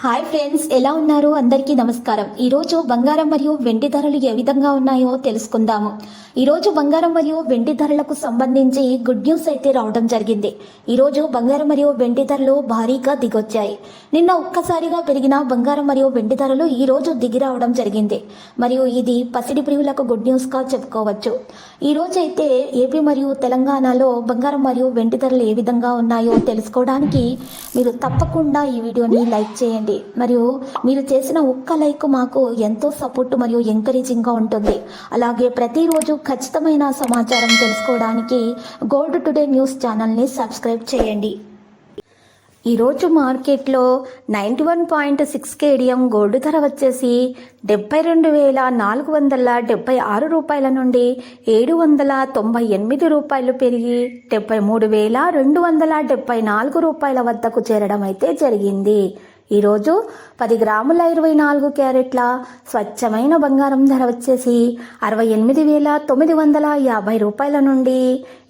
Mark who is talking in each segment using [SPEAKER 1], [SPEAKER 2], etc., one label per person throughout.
[SPEAKER 1] Hi friends, ఎలా ఉన్నారు? అందరికీ నమస్కారం. ఈరోజు బంగారం మరియు వెండి ధరలు ఏ విధంగా ఉన్నాయో తెలుసుకుందాము. ఈరోజు బంగారం మరియు వెండి ధరలకు సంబంధించి గుడ్ న్యూస్ అయితే రావడం జరిగింది. ఈరోజు బంగారం మరియు వెండి ధరలు భారీగా దిగొచ్చాయి. నిన్న ఒక్కసారిగా పెరిగిన బంగారం మరియు వెండి ధరలు ఈరోజు దిగి రావడం జరిగింది. మరియు ఇది పసిడి ప్రియులకు గుడ్ న్యూస్గా చెప్పుకోవచ్చు. ఈరోజు అయితే ఏపీ మరియు తెలంగాణలో బంగారం మరియు వెండి ధరలు ఏ విధంగా ఉన్నాయో తెలుసుకోవడానికి మీరు తప్పకుండా ఈ వీడియోని లైక్ చేయండి. మరియు మీరు చేసిన ఒక్క లైక్ మాకు ఎంతో సపోర్ట్ మరియు ఎంకరేజింగ్గా ఉంటుంది. అలాగే ప్రతిరోజు ఖచ్చితమైన సమాచారం తెలుసుకోవడానికి గోల్డ్ టుడే న్యూస్ ఛానల్ని సబ్స్క్రైబ్ చేయండి. ఈరోజు మార్కెట్లో 91.6 కేడియం గోల్డ్ ధర వచ్చేసి 72,476 రూపాయల నుండి 798 రూపాయలు పెరిగి 73,274 రూపాయల వద్దకు చేరడం అయితే జరిగింది. ఈరోజు 10 గ్రాముల 24 క్యారెట్ల స్వచ్ఛమైన బంగారం ధర వచ్చేసి 68,950 రూపాయల నుండి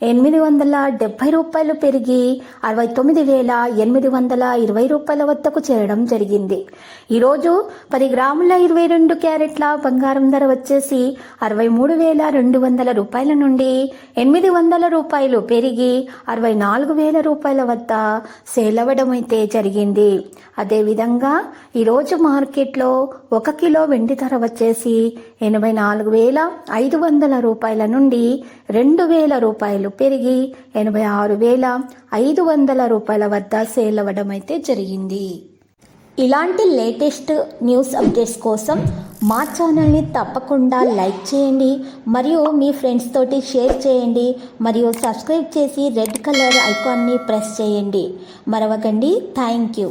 [SPEAKER 1] 870 రూపాయలు పెరిగి 69,820 రూపాయల వద్దకు చేరడం జరిగింది. ఈరోజు 10 గ్రాముల 22 క్యారెట్ల బంగారం ధర వచ్చేసి 63,200 రూపాయల నుండి 800 రూపాయలు పెరిగి 64,000 రూపాయల వద్ద సేల్ అవ్వడం అయితే జరిగింది. అదేవిధంగా ఈరోజు మార్కెట్లో 1 కిలో వెండి ధర వచ్చేసి 84,500 రూపాయల నుండి 2,000 రూపాయలు పెరిగి 86,500 రూపాయల వద్ద సేల్ అవ్వడం అయితే జరిగింది. ఇలాంటి లేటెస్ట్ న్యూస్ అప్డేట్స్ కోసం మా ఛానల్ని తప్పకుండా లైక్ చేయండి మరియు మీ ఫ్రెండ్స్ తోటి షేర్ చేయండి మరియు సబ్స్క్రైబ్ చేసి రెడ్ కలర్ ఐకాన్ని ప్రెస్ చేయండి. మరవకండి. Thank you.